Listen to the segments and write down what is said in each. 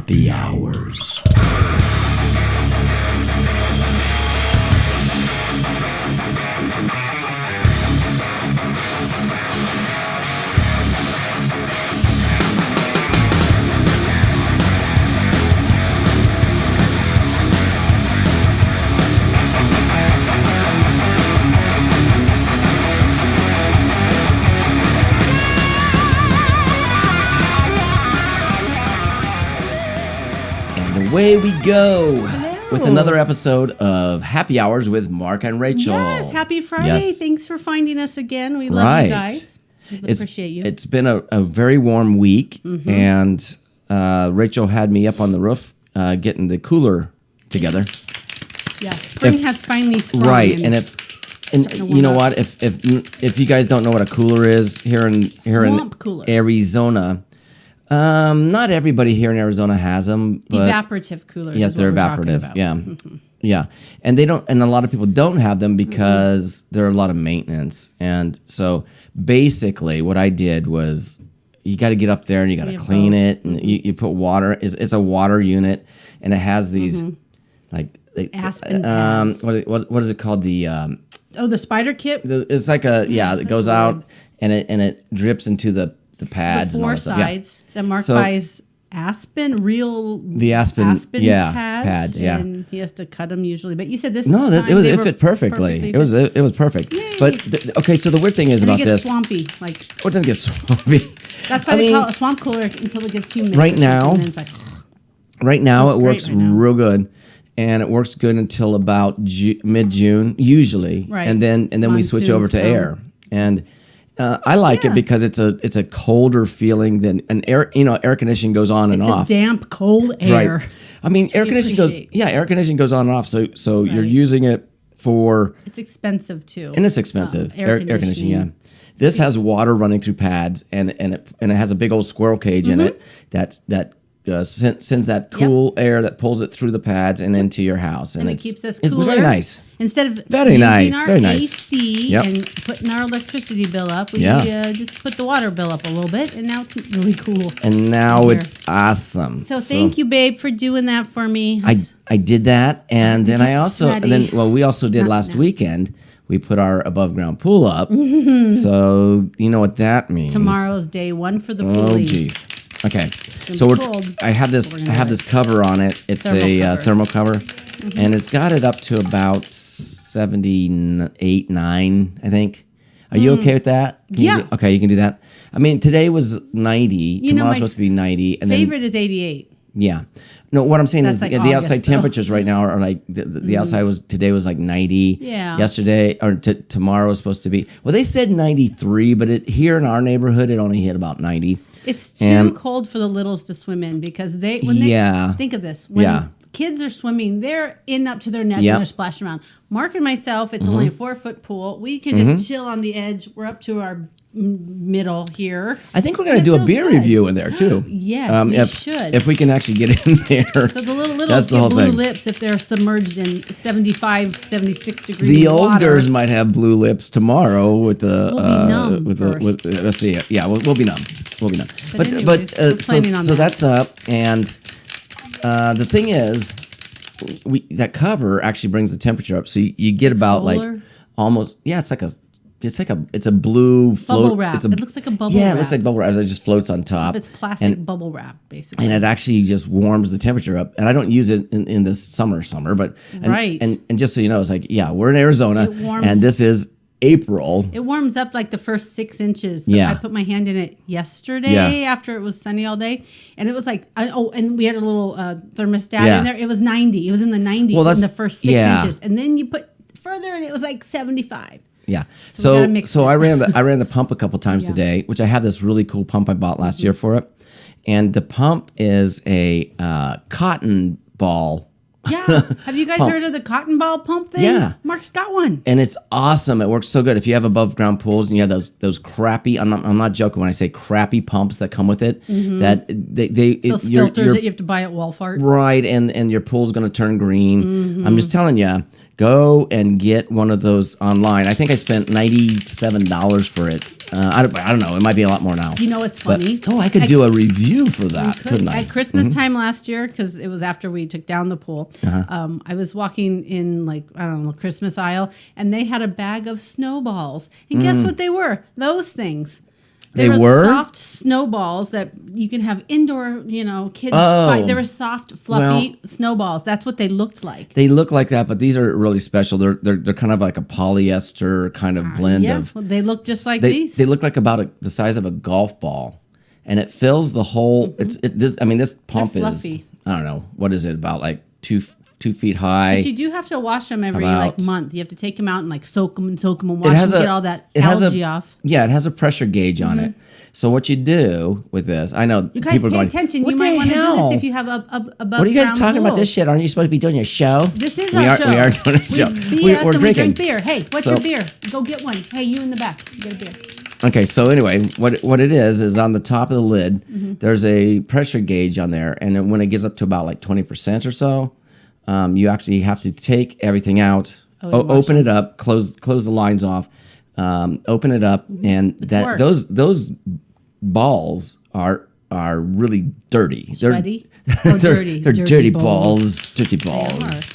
Happy Hours. Away we go. Hello. With another episode of Happy Hours with Mark and Rachel. Yes, happy Friday. Yes. Thanks for finding us again. We love you guys. We appreciate you. It's been a very warm week, and Rachel had me up on the roof getting the cooler together. Yes, spring has finally sprung. Right, and you know what? If you guys don't know what a cooler is here in cooler. Arizona. Not everybody here in Arizona has them. But evaporative coolers. Yes, they're evaporative. Yeah, yeah, and they don't. And a lot of people don't have them because there are a lot of maintenance. And so basically, what I did was, you got to get up there and you got to clean it, and you put water. It's a water unit, and it has these Aspen pads. What is it called? The spider kit. It's like it goes out and it drips into the pads The and all four that stuff. sides that Mark buys Aspen pads. Yeah. And he has to cut them usually. But you said this. No, it fit perfectly. It was perfect. Yay. But okay, so the weird thing is about it gets this. swampy. Oh, it doesn't get swampy. That's why they call it a swamp cooler until it gets humid. Right now, and then it's like, right now It's it works great right now. real good, and it works good until about mid-June usually, Right. and then we switch over Monsoons to come. air, and I like it because it's a colder feeling than an air conditioning goes on and it's off. a damp, cold air. Right. I mean, air conditioning goes on and off, so you're using it for. It's expensive too. And it's expensive. Air conditioning, yeah. This has water running through pads, and it has a big old squirrel cage in it that sends that cool air that pulls it through the pads and into your house, and it keeps us it's cooler. very nice. Instead of Very using nice, our very nice. AC Yep. and putting our electricity bill up, we Yeah. just put the water bill up a little bit, and now it's really cool. And now Here. it's awesome. So thank you, babe, for doing that for me. I did that, and then I get also sweaty. we also did last weekend. We put our above ground pool up, so you know what that means. Tomorrow's day one for the pool. Oh, geez. Okay, so be cold. I have this cover on it. It's thermal cover, and it's got it up to about 78, 9, I think. Are you okay with that? Yeah. Okay, you can do that. I mean, today was 90. know, Tomorrow's my supposed to be 90, and Favorite is 88. yeah. No, what I'm saying That's is like the August, outside though. temperatures right now are like the outside today was like 90. Yeah. Yesterday or tomorrow was supposed to be. Well, they said 93, but here in our neighborhood it only hit about 90. It's too And- cold for the littles to swim in because when Yeah. they think of this, when Yeah. kids are swimming, they're in up to their neck Yep. and they're splashing around. Mark and myself, it's only a 4-foot pool. We can just chill on the edge. We're up to our middle here. I think we're going to It do a feels beer good. review in there too. Yes, we should. If we can actually get in there. So the littles That's the get whole blue thing. lips if they're submerged in 75, 76 degree The water. olders might have blue lips tomorrow with the We'll be numb first. let's see it. Yeah, we'll be numb. We'll be numb. anyways, we're planning on so that. that's up, and the thing is, that cover actually brings the temperature up, so you get about solar? like almost it's a blue float. Bubble wrap. It's It looks like a bubble Yeah, wrap. it looks like bubble wrap. It just floats on top. It's plastic bubble wrap, basically. And it actually just warms the temperature up. And I don't use it in the summer, but Right. And just so you know, it's like, yeah, we're in Arizona, It warms- and this is April. It warms up like the first 6 inches. So Yeah. I put my hand in it yesterday after it was sunny all day. And it was like, and we had a little thermostat Yeah. in there. It was 90. It was in the 90s Well, in that's- the first 6 yeah. inches. And then you put further and it was like 75. Yeah. we So gotta mix it. I ran the pump a couple times today, which I have this really cool pump I bought last year for it. And the pump is a cotton ball. Yeah. Have you guys heard of the cotton ball pump thing? Yeah. Mark's got one. And it's awesome. It works so good. If you have above ground pools and you have those crappy, I'm not joking when I say crappy pumps that come with it, that Those filters that you have to buy at Walmart. right, and your pool's going to turn green. I'm just telling you, go and get one of those online. I think I spent $97 for it, I don't know. It might be a lot more now. You know, it's But, funny. I could do a review for that, couldn't I? At Christmas time last year, because it was after we took down the pool, I was walking in the Christmas aisle, and they had a bag of snowballs. And guess what they were? Those things. They were were? soft snowballs that you can have indoor, kids Oh. fight. They were soft, fluffy snowballs. That's what they looked like. They look like that, but these are really special. They're kind of like a polyester kind of blend Yeah, of. well, they look just like They these. they look like about the size of a golf ball, and it fills the whole. This pump is, fluffy. I don't know, what is it, about like 2 feet high. But you do have to wash them every About- month. You have to take them out and soak them and wash them, get all that it has algae off. Yeah, it has a pressure gauge on it. So what you do with this, I know You guys people are pay going, attention. "What You the might want to do hell? this if you have a above What are you guys ground talking about pool. this shit? Aren't you supposed to be doing your show?" This is we our are, show. We are doing a show. We BS We're and drinking. we drink beer. Hey, what's So- your beer? Go get one. Hey, you in the back. Get a beer. Okay, so anyway, what it is on the top of the lid, Mm-hmm. there's a pressure gauge on there, and then when it gets up to about like 20% or so, you actually have to take everything out, and wash open it up, close the lines off, open it up, and work. those balls are really dirty. Sweaty? Oh, dirty. They're Dirty dirty balls. balls. Dirty balls.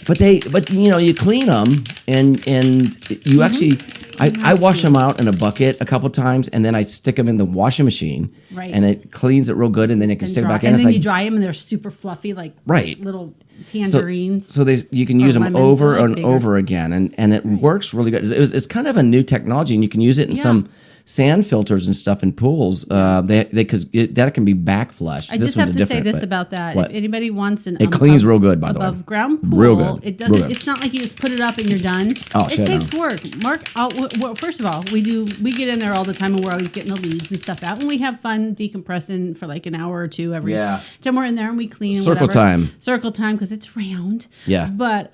But you clean them and you Mm-hmm. actually I wash them out in a bucket a couple times, and then I stick them in the washing machine, Right. and it cleans it real good, and then you can stick it back in. And It's then like, you dry them, and they're super fluffy, like Right. little so, tangerines. so you can use them lemons, over they're and bigger. over again, and it works really good. It's kind of a new technology, and you can use it in Yeah. some sand filters and stuff in pools. Because that can be back flush. I This just one's have to say different, this but- about that. What? If anybody wants an It cleans real good, by the way. above ground pool, Real good. it Real doesn't. good. It's not like you just put it up and you're done. Oh, it shit, takes no. work. Mark, well, first of all, we get in there all the time, and we're always getting the leaves and stuff out, and we have fun decompressing for like an hour or two every Yeah. time we're in there, and we clean. and Circle whatever. time. Circle time because it's round. Yeah. But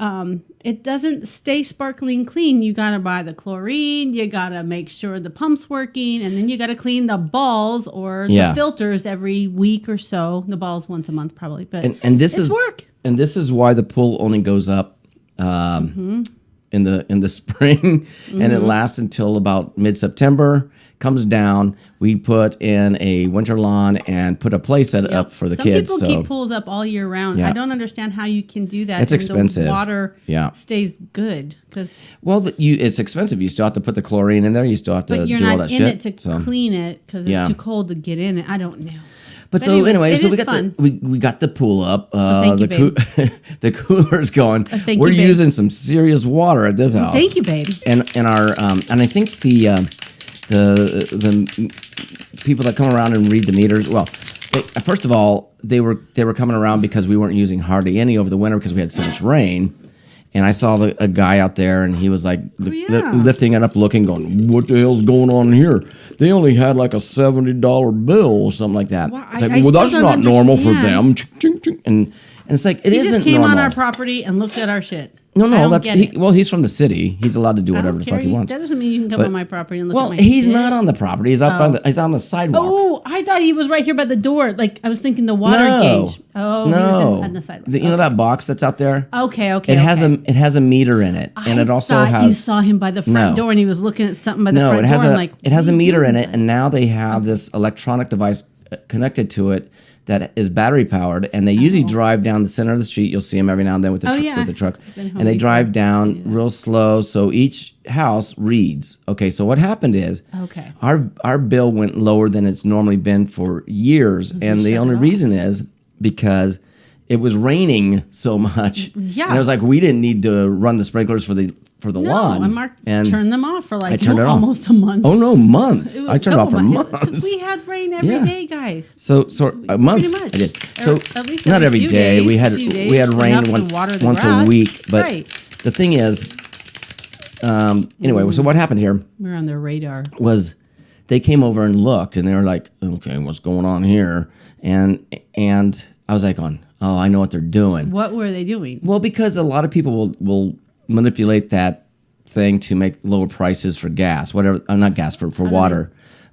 it doesn't stay sparkling clean. You gotta buy the chlorine. You gotta make sure the pump's working, and then you gotta clean the balls or Yeah. the filters every week or so. The balls once a month probably, but and this it's is work. And this is why the pool only goes up in the spring, and it lasts until about mid-September. Comes down. We put in a winter lawn and put a play set up for the Some kids. people So keep pools up all year round. Yeah. I don't understand how you can do that. It's and expensive. The water Yeah. stays good because. well, it's expensive. You still have to put the chlorine in there. You still have to But you're do all not that in shit. it to so. clean it because it's Yeah. too cold to get in it. I don't know. But so anyways, anyway, it so we is got fun. we got the pool up. thank you, the cooler's going. thank We're you, babe. using some serious water at this house. Thank you, babe. And our and I think the people that come around and read the meters. Well, first of all, they were coming around because we weren't using hardly any over the winter because we had so much rain. And I saw a guy out there, and he was like yeah. lifting it up, looking, going, "What the hell's going on here?" They only had like a $70 bill or something like that. Well, It's I like, well, still that's don't not normal for them. understand. Ching, ching, ching. And it's like it He isn't just came normal. on our property and looked at our shit. I no, don't that's get it. he's from the city. He's allowed to do I whatever don't the care. fuck he wants. That doesn't mean you can come on my property and look Well, at my he's shit. not on the property. He's up he's on the sidewalk. Oh, I thought he was right here by the door. Like I was thinking the water gauge. Oh, he was on the sidewalk. You know that box that's out there? Okay. It has a meter in it, and it also thought you has saw him by the front door and he was looking at something by the no. front It has door. a I'm like, it has a what are you meter in doing? it, and now they have this electronic device connected to it that is battery powered, and they usually drive down the center of the street. You'll see them every now and then with the yeah. with the trucks, I've been home and they before. drive down real slow. So each house reads. Okay, so what happened is Okay. our bill went lower than it's normally been for years, and the shut only it off. reason is because it was raining so much. Yeah. And it was like we didn't need to run the sprinklers for the lawn. And Mark turned them off for like turned it off. almost a month. Oh no, months! It was I turned it off for Because months. we had rain every day, Yeah. guys. So months much. I did. Or So at least not every every few day. days, We had a few we had days, rain enough to once water the a grass. week. But Right. the thing is, anyway. So what happened here We're on their radar. was they came over and looked, and they were like, "Okay, what's going on here?" And I was like, "Oh, I know what they're doing." What were they doing? Well, because a lot of people will manipulate that thing to make lower prices for gas, whatever. Not gas for water.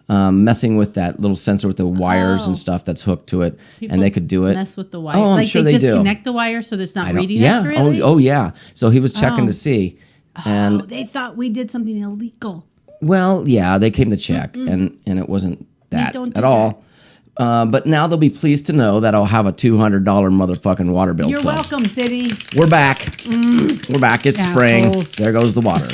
Messing with that little sensor with the wires and stuff that's hooked to it, and they could do it. Mess with the wire. Oh, I'm like sure they they do. disconnect the wire so that it's not reading yeah. accurately. Oh, yeah. So he was checking Oh. to see, and Oh, they thought we did something illegal. Well, yeah, they came to check, and it wasn't that don't do at all. But now they'll be pleased to know that I'll have a $200 motherfucking water bill. You're so welcome, city. we're back. We're back. It's spring. Assholes. There goes the water.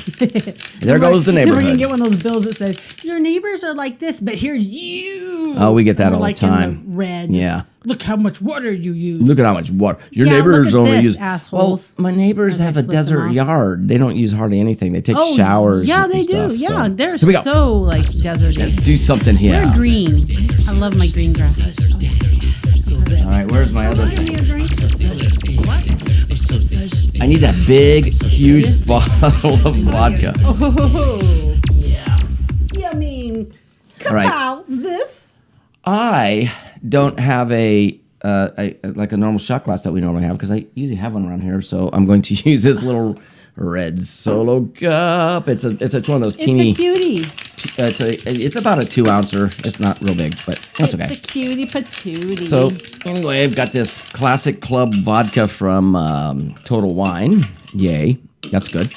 There goes the We're gonna neighborhood. get one of those bills that says your neighbors are like this, but here's you. Oh, we get that And all we're the time. In the red. Yeah. Look how much water you use. Look at how much water your Yeah, neighbors look at only this, use. assholes. Well, my neighbors As I have a flip them desert off. yard. They don't use hardly anything. They take Oh, showers. yeah, and they do. stuff, Yeah, so. they're Here we go. so like deserty. Let's do something here. They're green. I love my green grass. All right, where's my other thing? Give me a drink. I need a big, huge bottle of vodka. Oh, yeah. Yeah, I mean, All right. about this. I don't have like a normal shot glass that we normally have because I usually have one around here. So I'm going to use this little red Solo cup. It's one of those teeny. It's a cutie. It's about a 2-ouncer. It's not real big, but that's okay. It's a cutie patootie. So anyway, I've got this Classic Club vodka from Total Wine. Yay, that's good.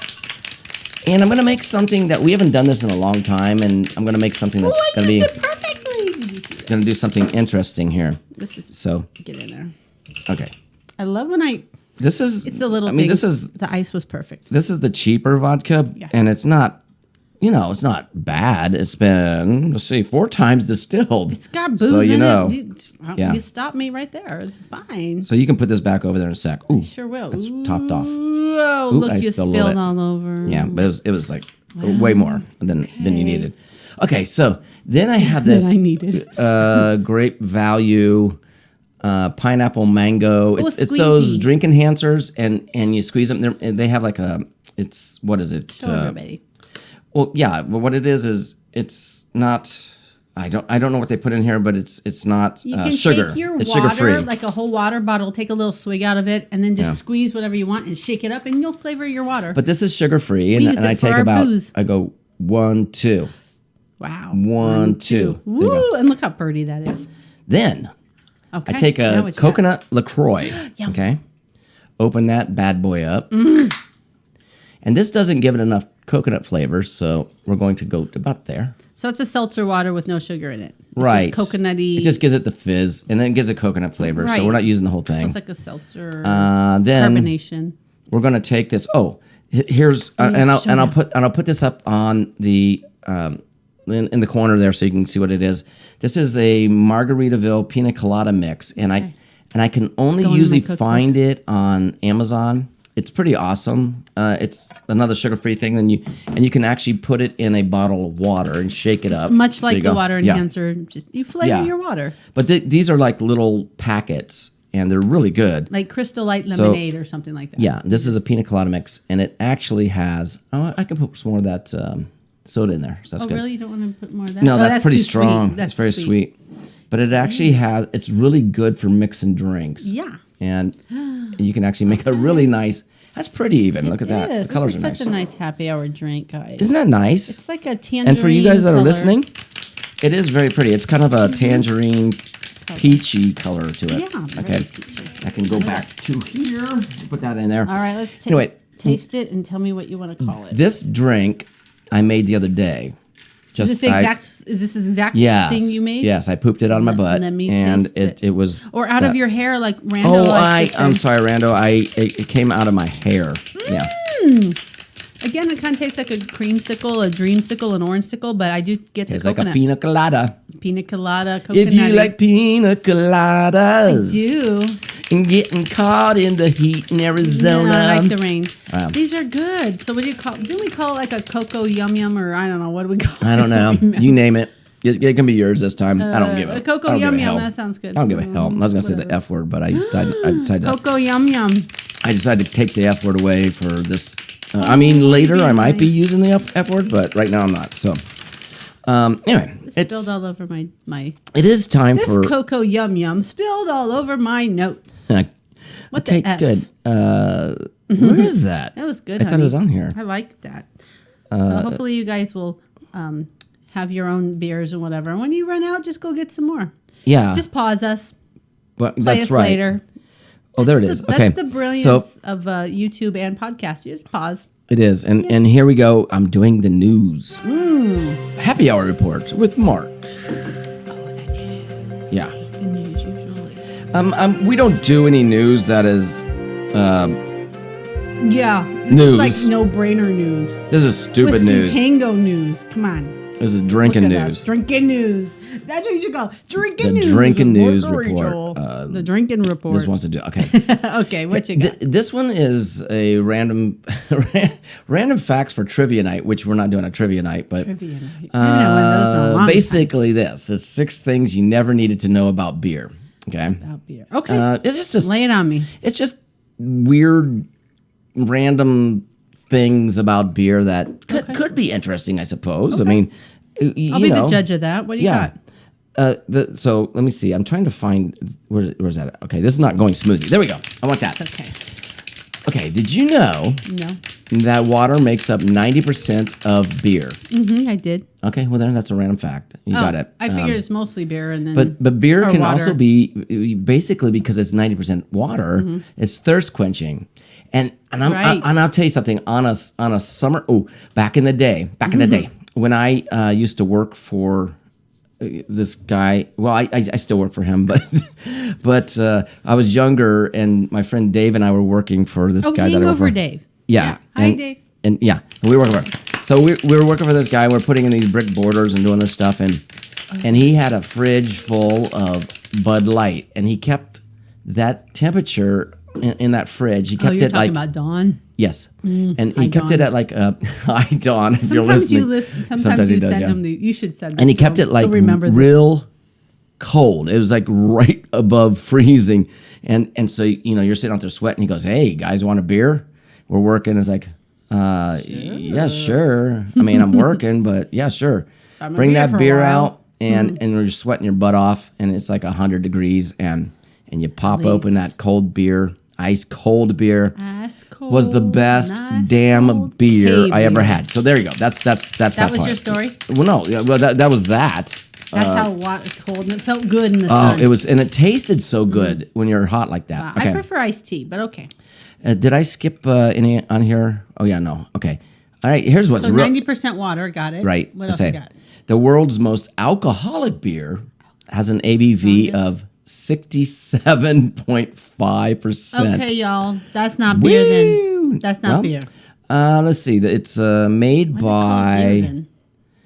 And I'm gonna make something that we haven't done this in a long time, and I'm gonna make something that's I gonna be used it perfectly. Did you see that? gonna do something interesting here. This is So get in there. okay, I love when this is. it's a little. I mean, the ice was perfect. this is the cheaper vodka, Yeah. and it's not. It's not bad. It's been, let's see, 4 times distilled. It's got booze so you in know. it. Yeah. You stopped me right there. It's fine. So you can put this back over there in a sec. Ooh, Sure will. That's topped off. Oh, Ooh, look, I you spilled spilled a little bit. all over. yeah, but it was like way more than you needed. Okay, so then I have That this I needed. grape value pineapple mango. It's those squeezy. drink enhancers, and you squeeze them. They have like what is it? Show everybody. Well, yeah. Well, what it is it's not. I don't know what they put in here, but it's not You can sugar. take your It's water, sugar free. like a whole water bottle, take a little swig out of it, and then just squeeze whatever you want and shake it up, and you'll flavor your water. But this is sugar free, We and use it I for take our about. booze. I go 1, 2. Wow. 1, 2. There you go. Woo! And look how pretty that is. Then Okay. I take now a what you got? coconut LaCroix. Yum. Okay. Open that bad boy up. And this doesn't give it enough coconut flavor, so we're going to go about there. So it's a seltzer water with no sugar in it. It's Right. Just coconutty. It just gives it the fizz, and then it gives it coconut flavor, so Right. we're not using the whole so thing. it's like a seltzer Then carbonation. we're going to take this. Oh, here's and show I'll them. put this up on the in the corner there so you can see what it is. This is a Margaritaville pina colada mix, and I can only go in my usually cookbook. find it on Amazon. It's pretty awesome. It's another sugar-free thing, and you can actually put it in a bottle of water and shake it up. Much There you like the go. water Yeah. enhancer, just you flavor Yeah. your water. But these are like little packets, and they're really good. Like Crystal Light lemonade or something like that. Yeah, this is a pina colada mix, and it actually has. Oh, I can put some more of that soda in there. So that's Oh, good. really? You don't want to put more of that? No, Oh, that's pretty too strong. Sweet. That's very sweet. But it actually has. It's really good for mixing drinks. Yeah. And you can actually make a really nice. That's pretty even. Look at that. Yes, The colors this are is such nice. a nice happy hour drink, guys. Isn't that nice? It's like a tangerine. And for you guys that are color. listening, it is very pretty. It's kind of a tangerine, peachy color to it. Yeah, very Okay. peachy. I can go back to here. Put that in there. All right, let's taste, Anyway. taste it and tell me what you want to call it. This drink I made the other day. Is this the exact Yes. thing you made? Yes, I pooped it on my butt, let me and taste it was. Or out of your hair, like Rando. Oh, likes to I'm say. sorry, Rando. It came out of my hair. Yeah. Again, it kind of tastes like a creamsicle, a dreamsicle, an orangesicle, but I do get the It's like a coconut. pina colada. Pina colada, coconut. If you like pina coladas, do. and getting caught in the heat in Arizona. No, I like the rain. Wow. These are good. So what do you call? Didn't we call it like a cocoa yum yum, or I don't know, what do we call it? I don't know. You name it. It can be yours this time. I don't give A a cocoa I don't yum give a yum. hell. That sounds good. I don't give a hell. I was gonna say the Whatever. F word, but I decided Cocoa yum yum. I decided to take the F word away for this. I mean, later I might be nice. using the F word, but right now I'm not. So, anyway, Spilled all over my. it is time This for. cocoa yum yum spilled all over my notes. What okay, the F? good. Where is that? That was good. I thought it was on here. I like that. Hopefully, you guys will have your own beers and whatever. And when you run out, just go get some more. Yeah, Just pause us. well, Play that's us right. later. Oh, there it is. Okay, That's the brilliance so of YouTube and podcast. You just pause. It is. And here we go. I'm doing the news. Happy Hour Report with Mark. The news. Yeah. I hate the news usually. We don't do any news that is... Yeah. This News. is like no-brainer news. This is stupid Whiskey news. Tango news. Come on. This is drinking Look at us. news. Drinking news. That's what you should call drinking The news. drinking with news Mark report. Rachel. The drinking report. This wants to do... Okay. Okay, what you got? This one is a random facts for trivia night, which we're not doing a trivia night, but Trivia night. I haven't had one of those in a long basically this is 6 things you never needed to know about beer. Okay. time. About beer. Okay. It's just Lay it on me. it's just weird, random things about beer that could be interesting, I suppose. I mean, I'll be the judge of that. What do you got? So let me see. I'm trying to find where's that? Okay, this is not going smoothly. There we go. I want that. It's okay. Okay, did you know No. that water makes up 90% of beer? I did. Okay, well then that's a random fact. You got it. I figured it's mostly beer and then. But beer or can water. also be basically because it's 90% water. It's thirst quenching, and Right. I'll tell you something on a summer. Oh, back in the day, when I used to work for this guy. Well, I still work for him, but I was younger, and my friend Dave and I were working for this guy that I work Hangover for. Dave. Yeah. Hi, and, Dave. And yeah, we were working for. So we were working for this guy. We're putting in these brick borders and doing this stuff, and he had a fridge full of Bud Light, and he kept that temperature in that fridge. He Oh, kept you're it talking like about Dawn. yes, and Hi, he kept Dawn. it at like high dawn. If you're Sometimes listening, you listen. Sometimes he you does, send yeah. him the. You should send. And he this to kept him. it like He'll remember this. real cold. It was like right above freezing, and so you're sitting out there sweating. He goes, "Hey guys, want a beer? We're working." It's like, yeah, sure. I mean, I'm working, but yeah, sure. I'm a Bring beer that for a beer while. out, and you're sweating your butt off, and it's like 100 degrees, and you pop open that cold beer, ice cold beer. Ice cold, Was the best nice damn cold beer I ever beer. had. So there you go. That's that That was part. your story. Well, no, yeah, well that was that. That's how water cold and it felt good in the Oh, sun. it was, and it tasted so good when you're hot like that. I Okay. prefer iced tea, but okay. Did I skip any on here? Oh yeah, no. Okay. All right. Here's what's So real. 90% water. Got it. Right. What else say, you got? The world's most alcoholic beer has an ABV Strongest. of 67.5%. Okay, y'all. That's not beer then. That's not Well, beer. Let's see. It's made Why they call it beer by. then?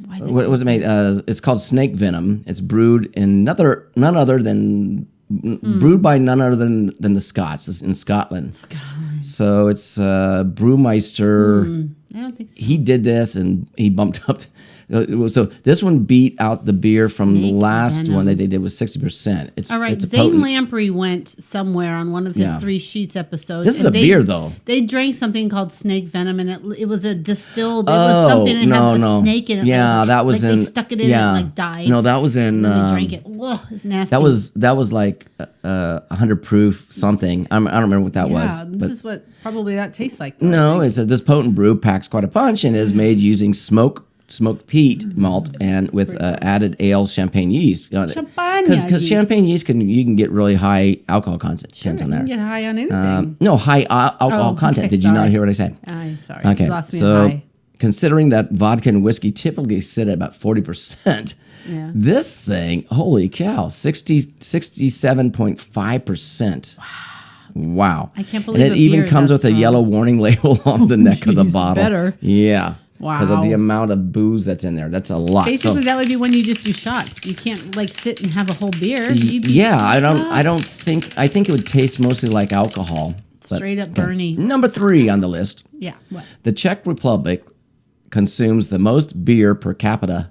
Why they What was it made? It's called Snake Venom. It's brewed in none other than brewed by none other than the Scots. This is in Scotland. So it's Brewmeister. I don't think so. He did this and he bumped up. So this one beat out the beer from the Snake last Venom. one that they did was 60%. It's All right, It's a Zane potent. Lamprey went somewhere on one of his Yeah. 3 Sheets episodes. This is and a beer though. They drank something called snake venom, and it was a distilled. It was something that had a snake in it. Yeah, that was like in. They stuck it in yeah. and it like died. No, that was in. and then they drank it. Ugh, it's nasty. That was like 100 proof something. I don't remember what that was. Yeah, But this is what probably that tastes like. though, I no, think. it's this potent brew packs quite a punch and is made using smoked peat malt and with added ale champagne yeast. Champagne Because yeast. champagne yeast you can get really high alcohol content on You there. can get high on anything. No, high alcohol Oh, content. okay, Did you not sorry. hear what I said? I'm sorry. Okay, You lost me so at high. considering that vodka and whiskey typically sit at about 40%, Yeah. this thing, holy cow, 67.5%. Wow. I can't believe And a it even beer comes that with a strong. yellow warning label on the neck of the geez, bottle. better. Yeah. Because of Wow. the amount of booze that's in there. That's a lot. Basically, So, that would be when you just do shots. You can't like sit and have a whole beer. You'd be yeah, I think it would taste mostly like alcohol. But- straight up Bernie. Number 3 on the list. Yeah. What? The Czech Republic consumes the most beer per capita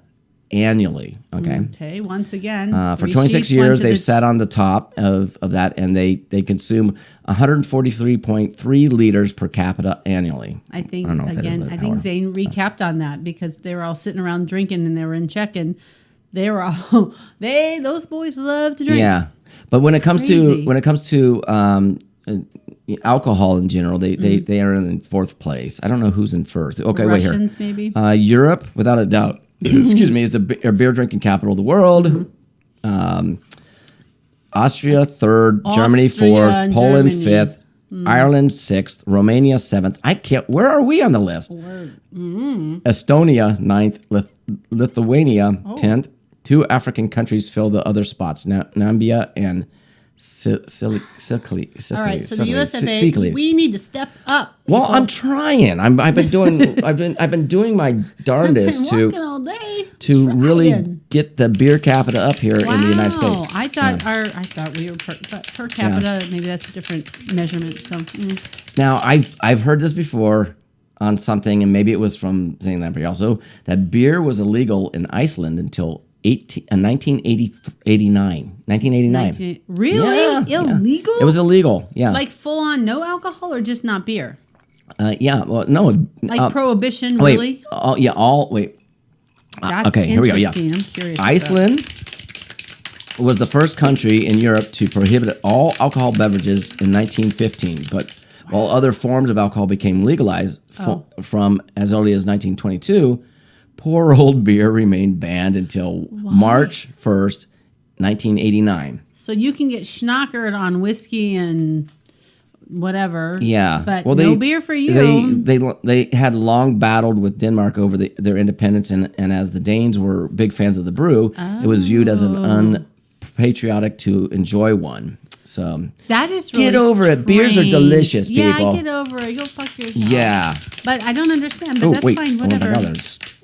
annually. Okay. Okay. Once again, For 3 26 sheets, one years, to they've the- sat on the top of that, and they consume 143.3 liters per capita annually. I think don't know what that is again. by I think hour. Zane recapped on that because they were all sitting around drinking and they were in Czech and they were all those boys love to drink. Yeah, but when it comes Crazy. to alcohol in general, they are in 4th place. I don't know who's in 1st. Okay, wait here. Russians maybe. Europe, without a doubt, excuse me, is the beer drinking capital of the world. Austria 3rd, Germany Austria 4th, and Poland Germany. 5th, Ireland 6th, Romania 7th. I can't. Where are we on the list? Estonia 9th, Lithuania 10th. 2 African countries fill the other spots: Nambia and Sicily. All right, so the US of A, we need to step up. Well, I'm trying. I've been doing my darndest Been walking all day, to really trying. get the beer capita up here in the United States. I thought we were per capita. Maybe that's a different measurement. So, Now, I've heard this before on something, and maybe it was from Zane Lamprey also, that beer was illegal in Iceland until 1989. 1989. Really? Yeah, Illegal? It was illegal. Yeah. Like full on no alcohol or just not beer? Yeah. Well, no. Like prohibition, wait, really? Wait. That's okay, here we go. Yeah. I'm curious. Iceland was the first country in Europe to prohibit all alcohol beverages in 1915, but while other forms of alcohol became legalized from as early as 1922, poor old beer remained banned until March 1st, 1989. So you can get schnockered on whiskey and whatever. Yeah. But no beer for you. They had long battled with Denmark over their independence, and as the Danes were big fans of the brew, it was viewed as an unpatriotic to enjoy one. So that is really get over it. Beers are delicious, people. Yeah, get over it. Go fuck yourself. Yeah. But I don't understand. But that's fine. Whatever. Oh my God,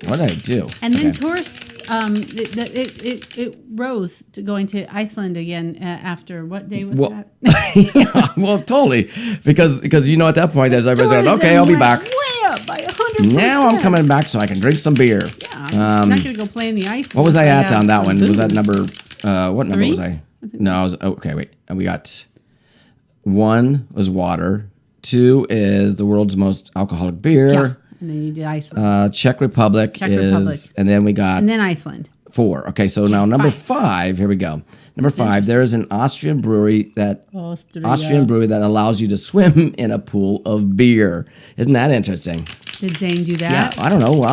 what did I do? And then tourists, it rose to going to Iceland again after what day was that? Yeah, well, totally, because at that point there's everybody's going, okay, I'll be back. Way up by 100%. Now I'm coming back so I can drink some beer. Yeah, I'm not gonna go play in the ice. What was I at on that one? Was that number? What number 3? was I? No, I was okay. Wait, we got 1 was water. 2 is the world's most alcoholic beer. Yeah, and then you did Iceland. Czech Republic is, and then we got and then Iceland. 4. Okay, so now number 5. Here we go. Number 5. There is an Austrian brewery that allows you to swim in a pool of beer. Isn't that interesting? Did Zane do that? Yeah, I don't know.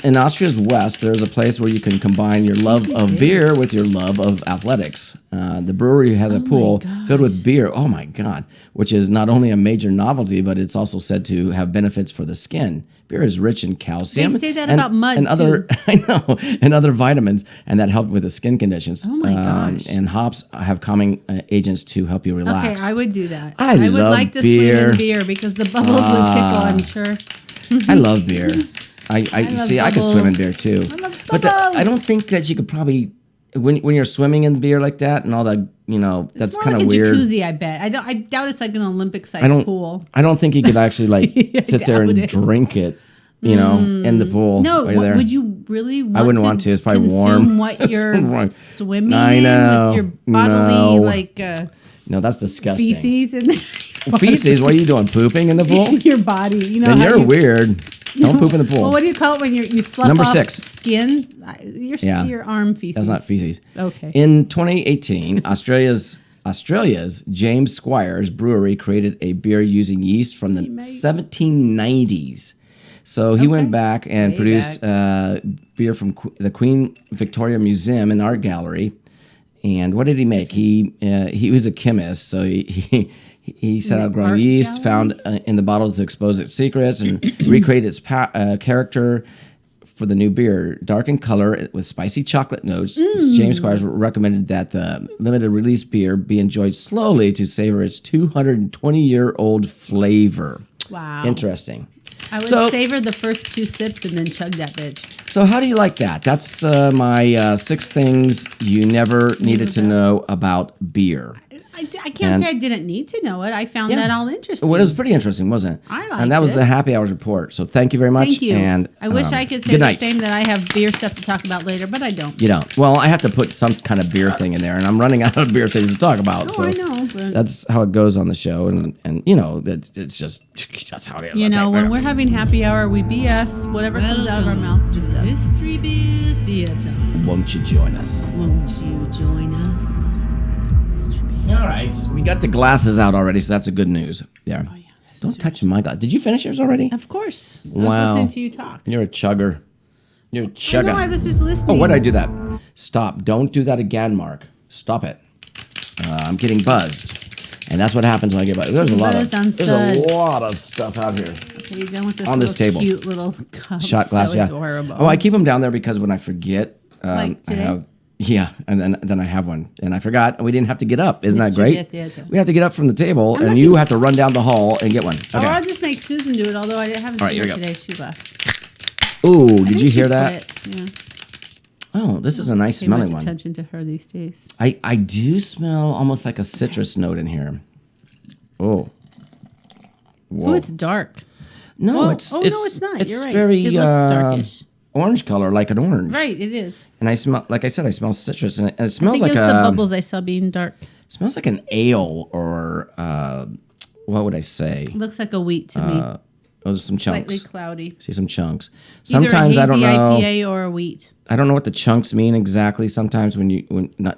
In Austria's west, there's a place where you can combine your love of beer with your love of athletics. The brewery has a pool filled with beer. Oh my God! Which is not only a major novelty, but it's also said to have benefits for the skin. Beer is rich in calcium. They say that about mud and other, too. I know, and other vitamins, and that help with the skin conditions. Oh my gosh! And hops have calming agents to help you relax. Okay, I would do that. I would love like to beer. swim in beer because the bubbles would tickle. I'm sure. I love beer. I could swim in beer too. I love But I don't think that you could probably when you're swimming in beer like that and all that, that's kind of like a weird. Jacuzzi, I bet. I doubt it's like an Olympic-sized pool. I don't think you could actually like sit there and drink it, in the pool. No, while you're there. would you really want I wouldn't want to. It's probably warm. What you're swimming I know. in with your bodily no, that's disgusting. feces in there. Feces? What are you doing? Pooping in the pool? Your body. Then you're weird. Don't poop in the pool. Well, what do you call it when you slough Number off 6. skin? Your arm feces. That's not feces. Okay. In 2018, Australia's James Squires Brewery created a beer using yeast from the 1790s. So he went back and produced beer from the Queen Victoria Museum and Art Gallery. And what did he make? He was a chemist, so he set out growing yeast, found in the bottles to expose its secrets, and recreate its character for the new beer. Dark in color with spicy chocolate notes, James Squires recommended that the limited release beer be enjoyed slowly to savor its 220-year-old flavor. Wow. Interesting. I would savor the first 2 sips and then chug that bitch. So how do you like that? That's my 6 things you never needed to know about beer. I can't say I didn't need to know it. I found that all interesting. Well, it was pretty interesting, wasn't it? I liked And that was it. the Happy Hours report. So thank you very much. Thank you. And I wish I could say the same that I have beer stuff to talk about later, but I don't. You don't. Well, I have to put some kind of beer thing in there, and I'm running out of beer things to talk about. I know. But that's how it goes on the show, and it's just that's how it is. When we're having happy hour, we BS whatever comes out of our mouth, just us. Mystery Beer Theater. Won't you join us? Won't you join us? All right, so we got the glasses out already, so that's a good news. There. Oh, yeah, Don't touch my glass. Did you finish yours already? Of course. I Wow. was listening to you talk. You're a chugger. You're a chugger. I was just listening. Oh, why did I do that? Stop. Don't do that again, Mark. Stop it. I'm getting buzzed. And that's what happens when I get by. There's a lot of Buzz stuff out here. Okay, you're done with this On this little table. cute little cup. Shot glass, so yeah. adorable. Oh, I keep them down there because when I forget, Like I today? have. Yeah, and then I have one, and I forgot, and we didn't have to get up. Isn't that Mr. great? Theato. We have to get up from the table, and you have to run down the hall and get one. Or Okay. I'll just make Susan do it, although I haven't All right, seen here her we go. today. She left. Ooh, I did think you she hear that? quit. Yeah. Oh, this is a nice Pay much smelling one. attention to her these days. I do smell almost like a citrus note in here. Oh. Whoa. Oh, it's dark. no, Oh, it's no, it's not. It's You're right. very It looked darkish. orange color, like an orange. Right, it is. And I smell, like I said, I smell citrus, and it I smells think like it was the a bubbles I saw being dark. smells like an ale or what would I say? Looks like a wheat to me. Oh, there's some Slightly chunks. cloudy. See some chunks. Either Sometimes a I don't hazy know. IPA or a wheat. I don't know what the chunks mean exactly. Sometimes when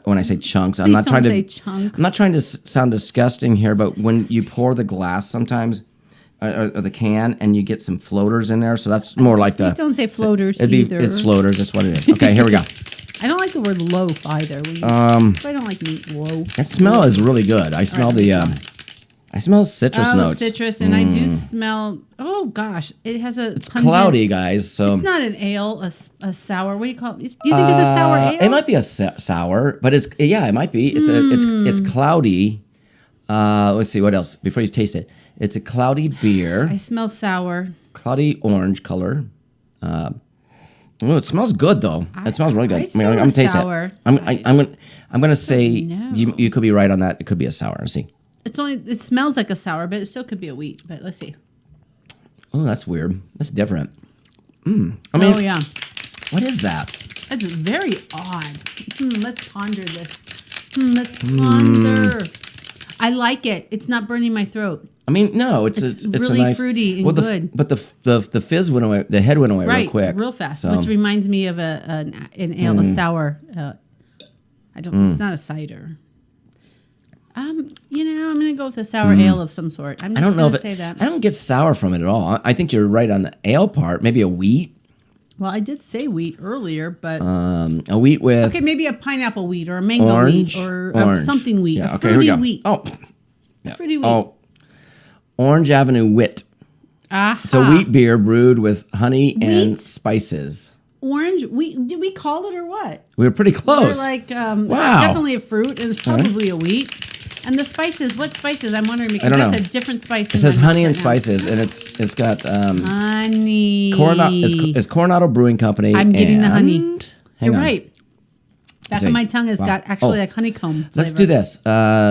I say chunks, I'm Please not don't trying say to. chunks. I'm not trying to sound disgusting here, but when you pour the glass, sometimes or the can, and you get some floaters in there, so that's more like Please the. don't say floaters It'd be either. it's floaters. That's what it is. Okay, here we go. I don't like the word loaf either. I don't like meat loaf. That smell is really good. I smell the. I smell citrus notes. Citrus, and I do smell. Oh gosh, it has a. It's cloudy, guys. So It's not an ale, a sour. What do you call it? Do you think it's a sour ale? it might be a sour, but it's it might be. It's cloudy. Let's see what else before you taste it. It's a cloudy beer, I smell sour. cloudy orange color. It smells good though. It smells really good. I smell I'm gonna taste sour. it. I'm gonna say No. you could be right on that. It could be a sour. Let's see. It smells like a sour, but it still could be a wheat. But let's see. Oh, that's weird. That's different. I mean, Oh yeah, what is that? it's very odd. Let's ponder this. Let's ponder. I like it. It's not burning my throat. I mean, no, it's It's a really nice, fruity and good. But the fizz went away. The head went away Right, real quick, real fast. So, Which reminds me of an ale, a sour. I don't. It's not a cider. I'm gonna go with a sour ale of some sort. I'm just I don't know gonna if say that. I don't get sour from it at all. I think you're right on the ale part. Maybe a wheat, Well, I did say wheat earlier, but a wheat with okay, maybe a pineapple wheat or a mango orange wheat or orange. something wheat. Yeah, A okay, here we fruity go. wheat. Oh, A fruity wheat. oh, Orange Avenue Wit. Aha. It's a wheat beer brewed with honey and Wheat? spices. Orange wheat. Did we call it or what? We were pretty We're close. like, Wow. it's definitely a fruit, and it's probably a wheat. And the spices, what spices? I'm wondering because don't that's know. a different spice. It says honey and spices, and it's got Honey. It's Coronado Brewing Company. I'm getting the honey. and- Hang You're on. right. Back See. of my tongue has Wow. got actually Oh. like honeycomb flavor. Let's do this.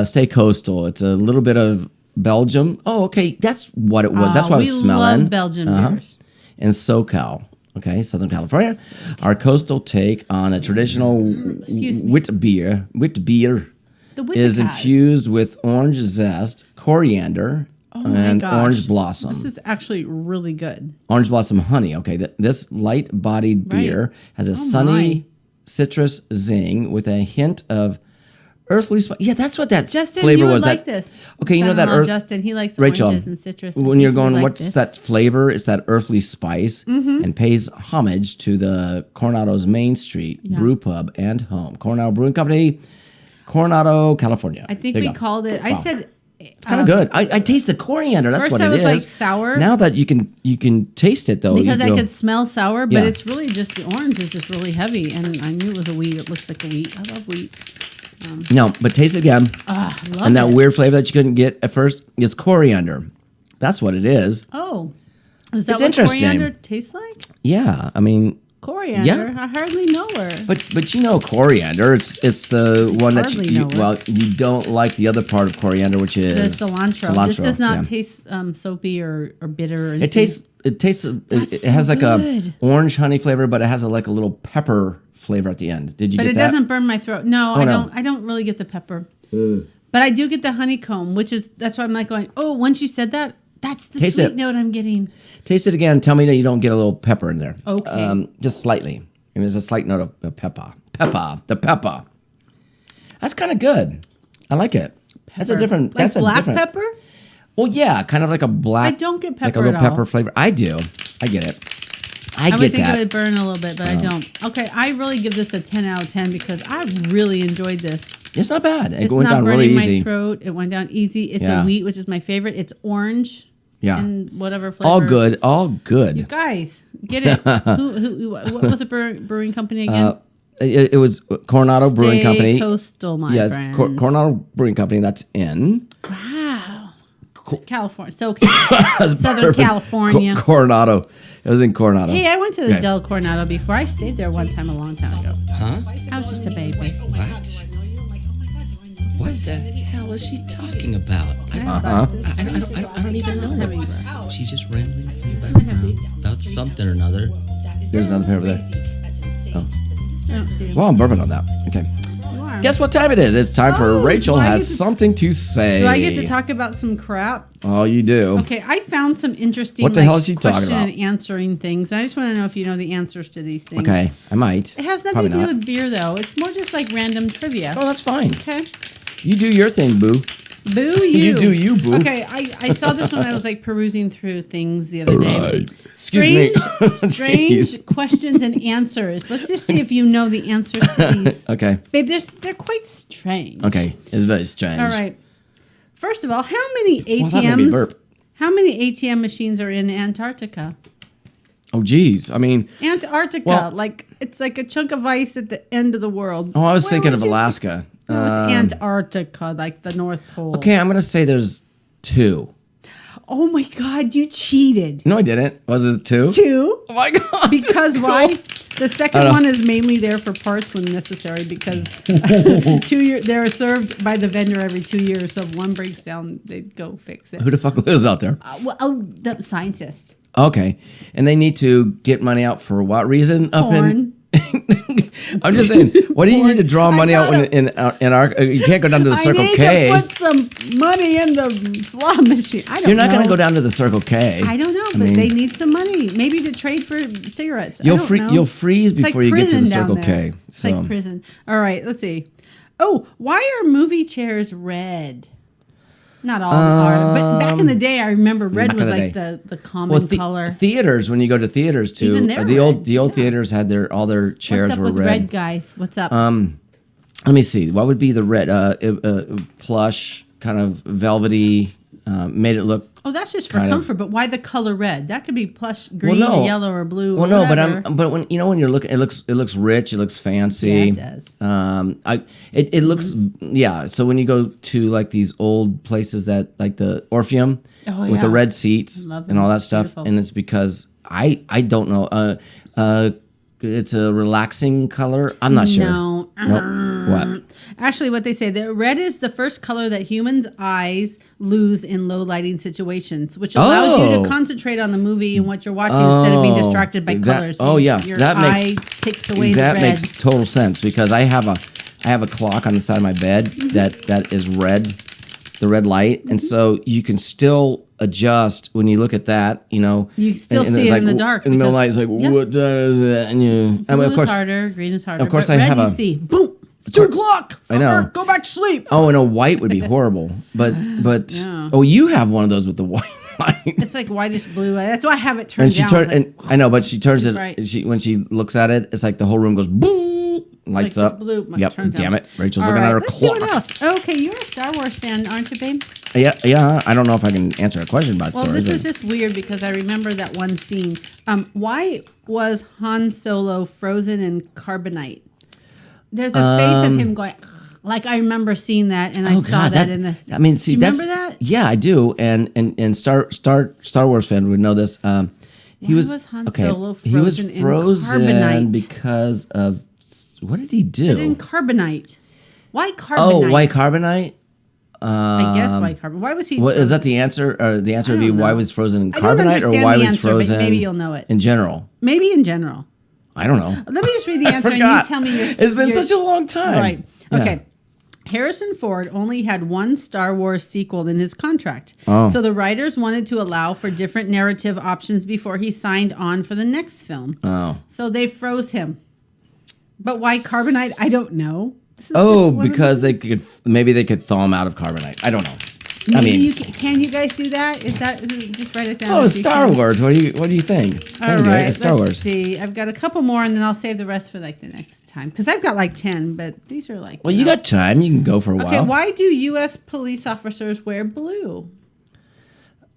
Stay coastal. It's a little bit of Belgium. Oh, okay. That's what it was. That's what I was we smelling. love Belgian beers. And SoCal. Okay, Southern California. Our coastal take on a traditional excuse me. wit beer. The Is Witticas. infused with orange zest, coriander, Oh my and gosh. orange blossom. This is actually really good. Orange blossom honey. Okay, this light-bodied Right. beer has a Oh sunny my. citrus zing with a hint of earthly spice. Yeah, that's what that Justin, flavor you would was. like that this. Okay, you know that Son-in-law Justin, he likes Rachel, oranges and citrus. I when think you're he would going, like what's this. that flavor? It's that earthly spice, Mm-hmm. and pays homage to the Coronado's Main Street Brew Pub and Home. Coronado Brewing Company, Coronado, California. I think There we you go. called it. I Wow. said It's kind of good. I taste the coriander. That's first what I it was is. like sour. Now that you can taste it though, because you I go, could smell sour, but Yeah. it's really just the orange is just really heavy, and I knew it was a wheat. It looks like a wheat. I love wheat. No, but taste it again. I love And that it. weird flavor that you couldn't get at first is coriander. That's what it is. Oh, is that It's what interesting. coriander tastes like? Yeah, I mean, Coriander. Yeah. I hardly know her. but you know coriander. It's the one that hardly you know it. well you don't like the other part of coriander, which The is cilantro. This does not yeah. taste soapy or bitter. Or It tastes. It That's has so like good. a orange honey flavor, but it has like a little pepper flavor at the end. Did you but get it that? doesn't burn my throat. No, Oh, I no. don't. I don't really get the pepper. But I do get the honeycomb, which is that's why I'm like going. Oh, once you said that, that's the Taste sweet it. note I'm getting. Taste it again. Tell me that you don't get a little pepper in there. Okay. Just slightly. And there's a slight note of pepper. The pepper. That's kind of good. I like it. That's a Pepper. different. Like That's a black different. pepper. Well, yeah, kind of like a black. I don't get like a pepper little at all. pepper flavor. I do. I get it. I would get think that. it would burn a little bit, but I don't. Okay, I really give this a 10 out of 10 because I really enjoyed this. It's not bad. It It's went not down burning really my easy. throat. It went down easy. It's Yeah. a wheat, which is my favorite. It's orange. Yeah. And whatever flavor. All good. All You good. guys, get it. What was the brewing company again? It was Coronado Brewing Stay Company. Coastal, my Yes, friends. Coronado Brewing Company. That's in Wow. California. That's Southern perfect. California. Coronado. It was in Coronado. Hey, I went to the Okay. Del Coronado before. I stayed there one time a long time ago. Huh? I was just a baby. What? What the hell is she talking about? I don't even know what. She's just rambling in the background about something or another. There's another pair over there. I don't see him. Well, I'm burping on that. Okay. You are. Guess what time it is? It's time for Oh, Rachel do I has get to- something to say. Do I get to talk about some crap? Oh, you do. Okay, I found some interesting What the hell is she talking question about? and answering things. I just want to know if you know the answers to these things. Okay, I might. It has nothing Probably to do not. with beer, though. It's more just like random trivia. Oh, that's fine. Okay. You do your thing, boo. Boo you. You do you, boo. Okay, I saw this when I was like perusing through things the other day. Excuse me. Strange Jeez. questions and answers. Let's just see if you know the answers to these. Okay. Babe, they're quite strange. Okay. It's very strange. All right. First of all, how many Well, that made me ATMs? burp. How many ATM machines are in Antarctica? Oh, geez. I mean, Antarctica, Well- like it's like a chunk of ice at the end of the world. I was Where thinking would of you- Alaska. No, it's Antarctica, like the North Pole. Okay, I'm gonna say there's 2. Oh my God, you cheated. No, I didn't. Was it 2? 2. Oh my god. Because why? The I second don't- one is mainly there for parts when necessary because 2 years they're served by the vendor every 2 years. So if one breaks down, they go fix it. Who the fuck lives out there? The scientists. Okay, and they need to get money out for what reason? Up Porn. I'm just saying. What do you need to draw money out gotta- in our? You can't go down to the Circle I need K. to put some money in the slot machine. I don't You're not know. going to go down to the Circle K. I don't know, but they need some money. Maybe to trade for cigarettes. You'll I don't know. You'll freeze It's like before you get to the prison down Circle there. K. It's like prison. All right, let's see. Oh, why are movie chairs red? Not all are, but back in the day, I remember red back was in the like day. the common color. Theaters, when you go to theaters too, Even they're the red. old theaters had all their chairs What's up were with red guys? What's up? Let me see. What would be the red? Plush, kind of velvety, made it look. oh, that's just for kind of- comfort. But why the color red? That could be plush green, no. or yellow, or blue. Well, or no, whatever. but when when you're looking, it looks rich. It looks fancy. Yeah, it does. It looks So when you go to like these old places that like the Orpheum Oh, with the yeah. red seats Love and them. all that stuff, Beautiful. and it's because I don't know. It's a relaxing color. I'm not sure. No. Nope. What? Actually, what they say, that red is the first color that humans' eyes lose in low lighting situations, which allows you Oh. to concentrate on the movie and what you're watching instead of being distracted by that- colors. oh, yes, your that makes- eye takes away That the red. makes total sense because I have a clock on the side of my bed Mm-hmm. that is red, the red light, and so you can still adjust when you look at that. You still and see it's it like, in the dark In the middle of the night, because- it's like yeah. what is that? And you, I Blue mean, of course, is harder, green is harder. of course but I red have you a- see. Boom. It's 2 o'clock. I know. Fucker, go back to sleep. oh, and a white would be horrible, but Yeah. oh, you have one of those with the white light. It's like whitish blue. That's why I have it turned And she down. turns, like, and I know, but she turns too it. bright. When she looks at it, it's like the whole room goes boom, lights it's up. blue. Like, Yep. turned Damn down. it, Rachel's All looking at right, her let's clock. see what else. Okay, you're a Star Wars fan, aren't you, babe? Yeah. I don't know if I can answer a question about Well, stories. this is just weird because I remember that one scene. Why was Han Solo frozen in carbonite? There's a face of him going, like I remember seeing that, and I saw that in the. I mean, see, Do you that's remember that? yeah, I do, and Star Wars fan would know this. He Why was Han Solo he was frozen in frozen carbonite? because of what did he In do? carbonite. Why carbonite? Oh, why carbonite? I guess why carbonite. Why was he? What is frozen? that the answer? Or the answer would be don't why know. was frozen in I don't carbonite, or understand why the was answer, but frozen? maybe you'll know it. in general. Maybe in general. I don't know. Let me just read the answer and you Forgot. tell me your. It's been your- such a long time. Right. Yeah. Okay. Harrison Ford only had one Star Wars sequel in his contract. Oh. So the writers wanted to allow for different narrative options before he signed on for the next film. Oh. So they froze him. But why carbonite? I don't know. This is Oh, just one of because they could maybe they could thaw him out of carbonite. I don't know. Maybe mean, can you guys do that? Is it just write it down? oh, if it's you Star can. Wars. What do you think? I All can do it. right, It's Star let's Wars. see. I've got a couple more, and then I'll save the rest for like the next time because I've got like 10, but these are like. Well, you got time. You can go for a Okay, while. why do U.S. police officers wear blue?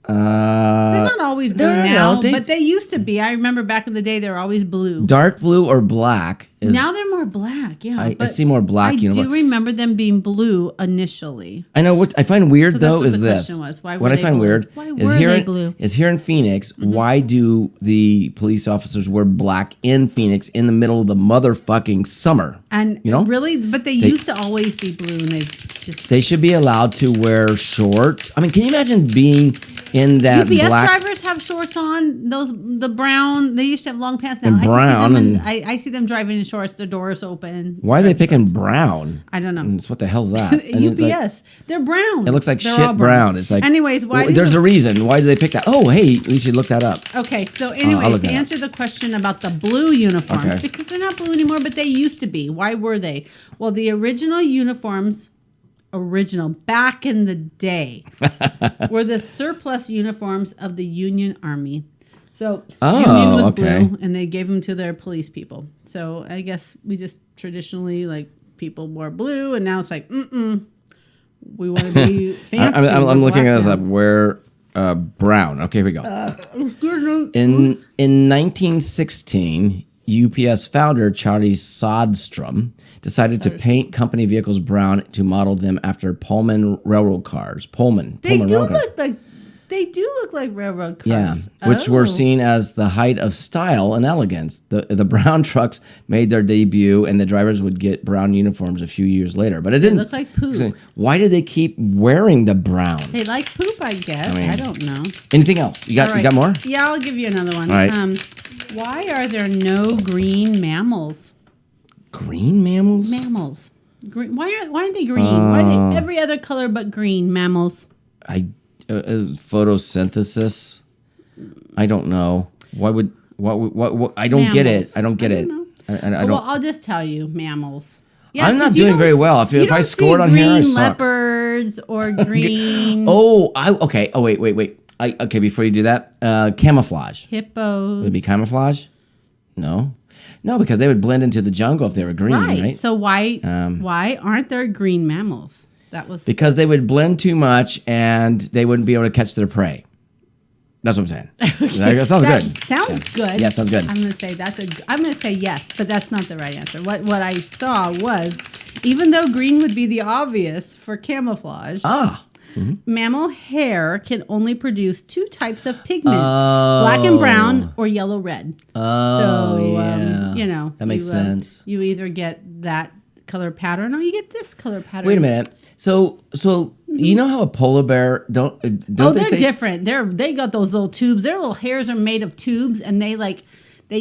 They're Uh, not always blue no, now, they- but they used to be. I remember back in the day, they were always blue. dark blue or black is. Now they're more black. Yeah, I but see more black I uniform. do remember them being blue initially. I know what I find weird So that's though what is the this. question was. Why were What I they find blue? weird Why is were here they in, blue? is here in Phoenix. Why do the police officers wear black in Phoenix in the middle of the motherfucking summer? And You know? really, but they used to always be blue, and they just They should be allowed to wear shorts. I mean, can you imagine being in that UPS black? drivers have shorts on. The brown. They used to have long pants. Now And I can brown see them and- I see them driving in shorts. Their doors open. Why are they picking brown? I don't know. And it's what the hell's that? And UPS. it's like- They're brown. it looks like They're shit all brown. It's like. Anyways, why? Well, there's a reason. Why do they pick that? Oh, hey, we should look that up. Okay, so I'll anyways, look to that up. answer the question about the blue uniforms, Okay. because they're not blue anymore, but they used to be. Why were they? Well, the original uniforms, back in the day, were the surplus uniforms of the Union Army. So Oh, Union was okay. blue, and they gave them to their police people. So I guess we just traditionally like people wore blue, and now it's like, we want to be fancy. I'm we're looking black at this now. up. Wear brown. Okay, here we go. Excuse me. In 1916, UPS founder Charlie Sodstrom decided to paint company vehicles brown to model them after Pullman railroad cars. Pullman They do railroad cars. look like railroad Yeah, cars. which were Oh. seen as the height of style and elegance. The brown trucks made their debut, and the drivers would get brown uniforms a few years later. But it didn't look like poop. So why did they keep wearing the brown? They like poop, I guess. I, don't know. Anything else? You got All right. you got more? Yeah, I'll give you another one. All right. Why are there no green mammals? Green mammals? Mammals. Green. Why aren't they green? Why are they every other color but green? Mammals. Photosynthesis. I don't know. What I don't get it. Mammals. I don't get I it. don't I don't. Well, I'll just tell you, mammals. I'm not 'cause you doing don't very s- well. If you I don't scored see on here, I green suck. leopards or green Okay. Oh, wait. Okay, before you do that, camouflage. Would hippos. it be camouflage? No, because they would blend into the jungle if they were green, Right. right? So why aren't there green mammals? That was Because they would blend too much and they wouldn't be able to catch their prey. That's what I'm saying. That sounds good. Sounds good. Yeah, it sounds good. I'm gonna say I'm gonna say yes, but that's not the right answer. What I saw was, even though green would be the obvious for camouflage, mammal hair can only produce two types of pigment: black and brown or yellow red. Oh, yeah. You know That makes sense. You either get that color pattern or you get this color pattern. Wait a minute. So you know how a polar bear don't Oh, they they're say different. They got those little tubes. Their little hairs are made of tubes, and they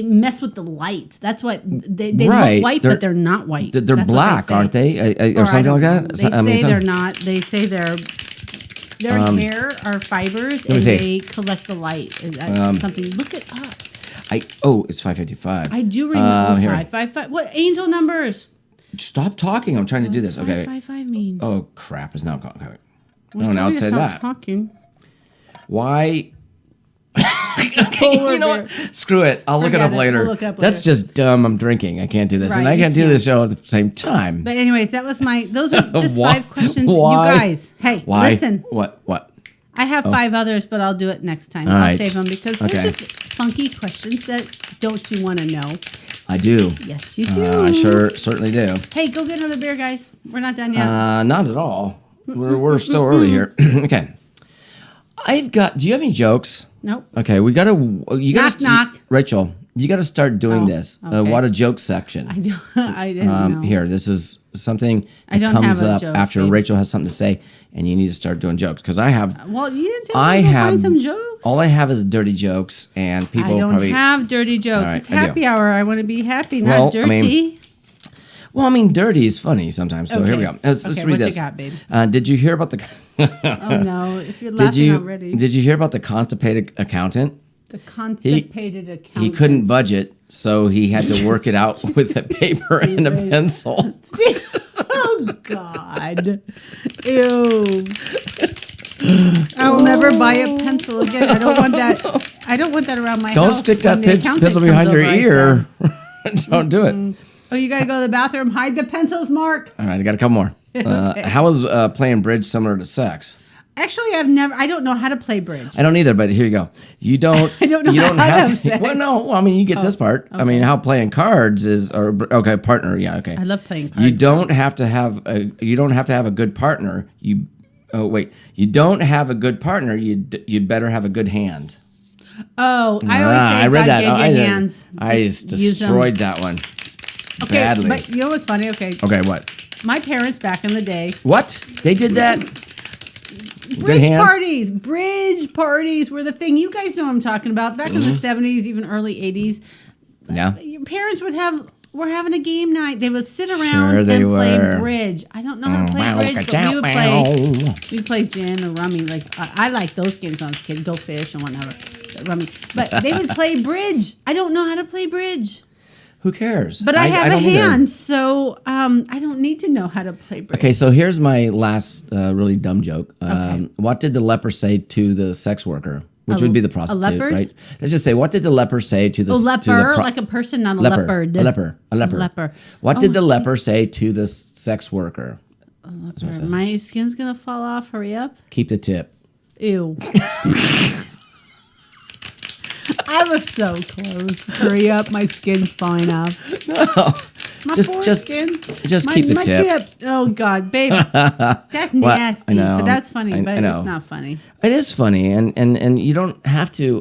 mess with the light. That's what they Right. look white, They're- but they're not white. they're That's what black, say. aren't they? Or Or something I like don't that? know. They say some- they're not. They say their hair are fibers, and see. they collect the light. Is that something? Look it up. It's 5:55. I do remember here. 555. What angel numbers? Stop talking. I'm trying to do this. Okay. 555 mean? Oh crap! It's now gone. Okay. Well, Oh, now tell it me to said stop that. Talking. Why? Polar You know bear. what? Screw it. I'll look it Forget up it. later. We'll look up That's later. just dumb. I'm drinking. I can't do this, and Right, I you can't do can't. this show at the same time. But anyways, that was my. Those are just Why- 5 questions. why- You guys, hey, Why? listen. What? I have 5 others, but I'll do it next time. All I'll right. save them because they're Okay. just funky questions that don't you want to know? I do. Yes, you do. I certainly do. Hey, go get another beer, guys. We're not done yet. Not at all. We're still early here. Okay. Do you have any jokes? Nope. Okay, you gotta Knock. Rachel, you gotta start doing this. okay. What a joke section. I didn't know. Here, this is something I that don't comes have a up joke, after babe. Rachel has something to say, and you need to start doing jokes because I have. Well, you didn't tell I me to go have find some jokes. all I have is dirty jokes, and people I don't probably. have dirty jokes. All right, It's I do. happy hour. I want to be happy, Well, not I dirty. mean, Well, I mean, dirty is funny sometimes. So here we go. Okay. Let's Okay, read what you this. got, babe? Did you hear about the? Oh no! If you're laughing already, Did you hear about the constipated accountant? the constipated account. He couldn't budget, so he had to work it out with a paper and a pencil. Oh God! Ew! I will never buy a pencil again. I don't want that. I don't want that around my Don't house. stick that when the accountant pencil comes behind your over, I ear. said. Don't do it. Oh, you got to go to the bathroom. Hide the pencils, Mark. All right, I got a couple more. Okay. How is playing bridge similar to sex? Actually, I don't know how to play bridge. I don't either, but here you go. You don't. I don't know You don't how to have have sex. Well, no. Well, I mean, you get this part. I mean, how playing cards is, or okay, partner. Yeah, okay. I love playing cards. You don't have to have a. You don't have to have a good partner. You. Oh wait. You don't have a good partner. You better have a good hand. Oh, I always say I read God that. gave you hands. I Just just use them. destroyed that one. Okay, badly. but you know what's funny? Okay, Okay, what? my parents back in the day, What? They did that? bridge parties were the thing. You guys know what I'm talking about. Back in the 70s, even early 80s, Yeah. your parents were having a game night. They would sit around Sure they and play were. bridge. I don't know how to play bridge, but we'd play gin or rummy. Like I like those games when I was a kid. Go fish and whatever. Rummy. But they would play bridge. I don't know how to play bridge. Who cares? But I have a don't either. hand, so I don't need to know how to play bridge. Okay, so here's my last really dumb joke. Okay. What did the leper say to the sex worker? Which would be the prostitute, leopard? right? Let's just say, what did the leper say to the A to the leper, like a person, not a leopard. A leper. Leper. What did the leper say to the sex worker? My skin's gonna fall off. Hurry up. Keep the tip. Ew. I was so close. Hurry up, my skin's falling off. My Just foreskin. keep the tip. Oh God, baby, that's nasty. I know. But that's funny. I But know. it's not funny. It is funny, and you don't have to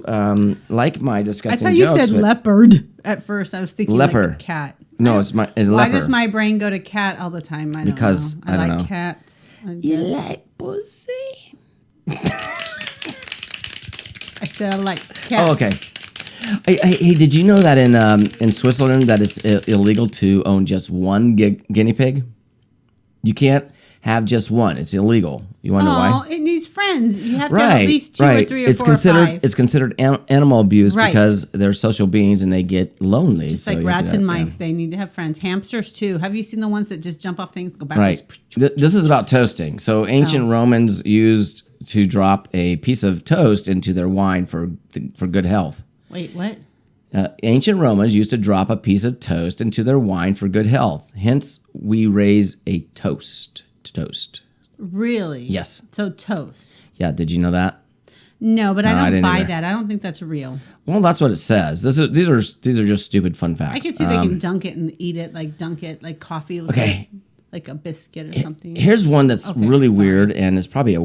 like my I disgusting thought you jokes. said but leopard at first. I was thinking Leper. like cat. No, it's Why leper. does my brain go to cat all the time? I don't Because, know. I don't like know. cats. I guess. like pussy? I said I like cats. Oh, okay. Hey, did you know that in Switzerland that it's illegal to own just one guinea pig? You can't have just one. It's illegal. You want to know Oh, why? it needs friends. You have to have at least two or three or It's four considered or five. it's considered animal abuse Right. because they're social beings and they get lonely. Just so like you have to rats and have- yeah. mice, they need to have friends. Hamsters too. Have you seen the ones that just jump off things, go Right. backwards? This is about toasting. So ancient Oh. Romans used to drop a piece of toast into their wine for good health. Wait, what? Ancient Romans used to drop a piece of toast into their wine for good health. Hence, we raise a toast to toast. Really? Yes. So toast. Yeah, did you know that? No, but I I don't didn't buy either. that. I don't think that's real. Well, that's what it says. These are just stupid fun facts. I could see they can dunk it and eat it, like dunk it like coffee with Okay. like a biscuit or something. Here's one that's Okay, really sorry. weird, and it's probably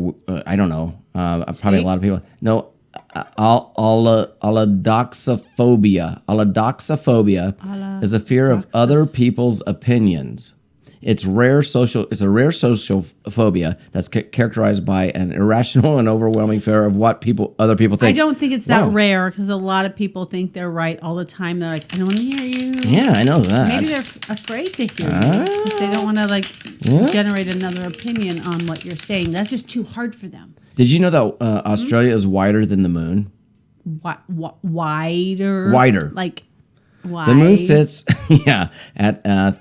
I don't know. Probably a lot of people. No, allodoxophobia. Allodoxophobia is a fear of other people's opinions. It's a rare social phobia that's characterized by an irrational and overwhelming fear of what other people think. I don't think it's that Wow. rare because a lot of people think they're right all the time. They're like, I don't want to hear you. Yeah, I know that. Maybe they're afraid to hear you. They don't want to like generate another opinion on what you're saying. That's just too hard for them. Did you know that Australia is wider than the moon? Wider. Wider. Like wide. The moon sits, at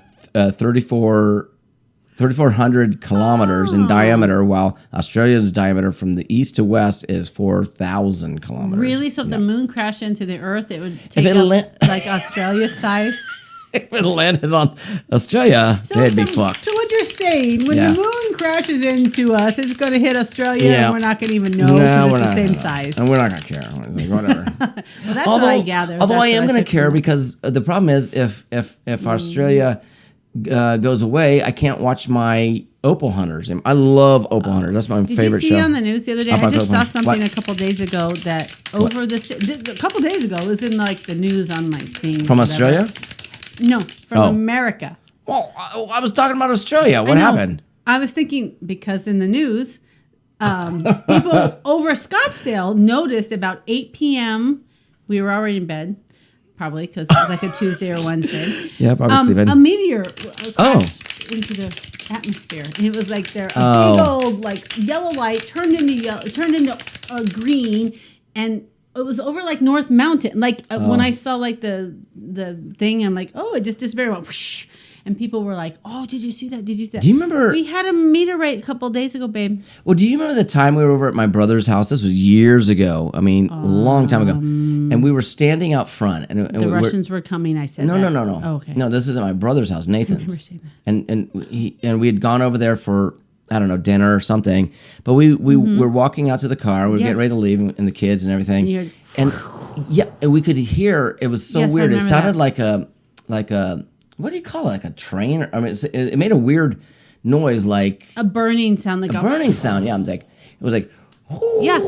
3,400 kilometers in diameter, while Australia's diameter from the east to west is 4,000 kilometers. Really? So if the moon crashed into the Earth, it would take it up la- like Australia's size. If it landed on Australia, they'd be fucked. So what you're saying, when Yeah. the moon crashes into us, it's going to hit Australia, Yeah. and we're not going to even know because it's the same size. And we're not going to care. Like, whatever. Well, that's what I gather. Although I That's am what going took to care from it. because the problem is if Australia goes away, I can't watch my opal hunters. I love opal hunters. That's my Did favorite you see show. on the news the other day? How I about just that saw one? something What? a couple days ago that over a couple days ago it was in like the news on my thing. From whatever. Australia? No, from Oh. America. Well, I was talking about Australia. What I know. happened? I was thinking because in the news, people over Scottsdale noticed about 8 p.m. We were already in bed, probably because it was like a Tuesday or Wednesday. Yeah, probably Steven. A meteor crashed into the atmosphere, and it was like a big old like yellow light turned into green, and it was over like North Mountain. Like when I saw like the thing, I'm like, oh, it just disappeared. It went whoosh. and people were like, "Oh, did you see that? Did you see that?" Do you remember? We had a meteorite a couple days ago, babe. Well, do you remember the time we were over at my brother's house? This was years ago. I mean, a long time ago. And we were standing out front, and The Russians were coming. I said, No, that. no. Oh, okay. No, this is at my brother's house, Nathan's. remember saying that. And we had gone over there for, I don't know, dinner or something. But we were walking out to the car. We were Yes. getting ready to leave, and the kids and everything. And And yeah, and we could hear. It was so Yes, I weird. It remember sounded that. like a what do you call it? Like a train? I mean, it made a weird noise, like A burning sound, like a burning sound. Yeah, I'm like, it was like. Yeah.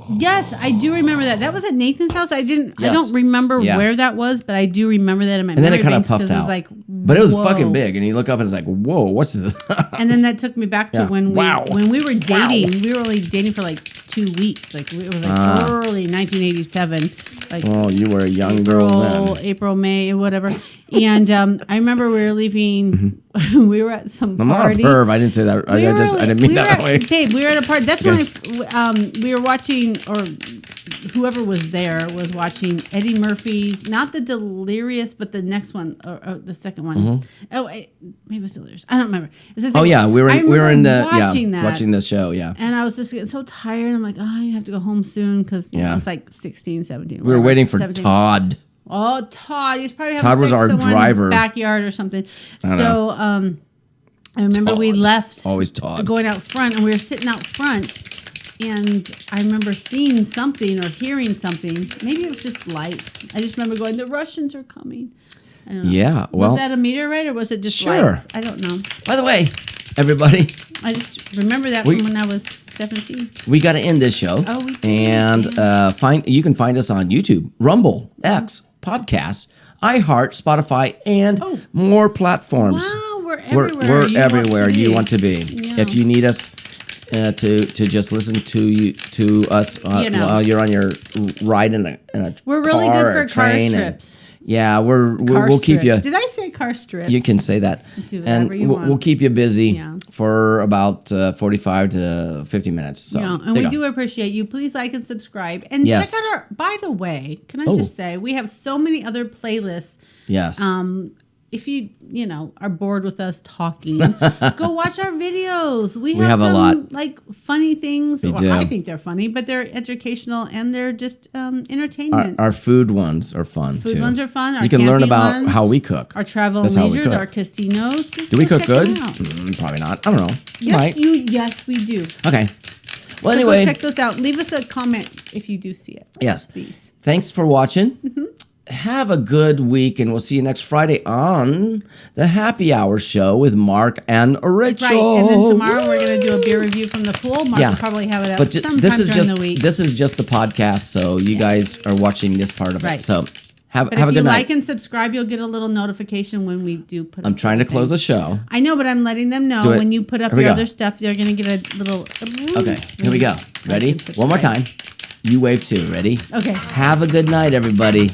Yes, I do remember that. That was at Nathan's house. I Yes. don't remember Yeah. where that was, but I do remember that in my And then it memory kind of banks puffed 'cause it out. was like, but it was whoa. fucking big, and you look up and it's like, whoa, what's this? And then that took me back to Yeah. when Wow. we were dating. We were only dating for like 2 weeks. Like it was like early 1987. Like Oh, you were a young girl then. April, May, whatever. And I remember we were leaving. We were at some I'm not a party. perv. I didn't say that. I didn't mean that way. Babe, we were at a party. That's when we were watching, or whoever was there was watching Eddie Murphy's, not the Delirious, but the next one, or the second one. Oh, maybe it was Delirious. I don't remember. It's the Mm-hmm. Oh same- yeah, we were I in remember the watching that. watching the show. Yeah, And I was just getting so tired. I'm like, oh, you have to go home soon because Yeah. I was like 16, 17. we were whatever, waiting for 17. Todd. Oh, Todd. He's probably having Todd was sex our somewhere in the driver. backyard or something. I So I remember we Todd. left Always Todd. going out front, and we were sitting out front. And I remember seeing something or hearing something. Maybe it was just lights. I just remember going, the Russians are coming. I don't know. Yeah, well, was that a meteorite or was it just Sure. lights? I don't know. by the way, everybody, I just remember that We- from when I was 17. we got to end this show. Oh, we did, And you can find us on YouTube, Rumble, X, Podcasts, iHeart, Spotify, and Oh. more platforms. Wow, we're We're, everywhere. we're you want everywhere to you be. want to be. Yeah. If you need us to just listen to us You know. while you're on your ride in a We're really car good or for a car train, strips. yeah, Car we'll keep you. strips. Did I say car strips? You can say that, Do and whatever you want. we'll keep you busy Yeah. for about 45 to 50 minutes. So Yeah, there and we you go. do appreciate you. Please like and subscribe. And Yes. check out our, by the way, can I Oh. just say, we have so many other playlists. Yes. If you are bored with us talking, go watch our videos. We have a some, lot. like funny things. We Well, do. I think they're funny, but they're educational and they're just entertainment. Our food ones are fun too. Food ones are fun. Our You can learn camping about ones, how we cook. our travel That's and how we leisures, cook. our casinos. Just Do we go cook check good? them out. Probably not. I don't know. Yes, Might. yes, we do. Okay. Well, So anyway, go check those out. Leave us a comment if you do see it. yes. Please. Thanks for watching. Have a good week, and we'll see you next Friday on the Happy Hour Show with Mark and Rachel. Right, and then tomorrow we're going to do a beer review from the pool. Mark will probably have it out But sometime this is during just the week. this is just the podcast, so you guys are watching this part of it. Right. So have but a if you good like night. and subscribe, you'll get a little notification when we do put up I'm trying to the close the thing. show. I know, but I'm letting them know Do it. when you put up Here we your go. other stuff, you're going to get a little. Okay, here we go. Ready? and One more subscribe. time. You wave too. Ready? Okay. Have a good night, everybody.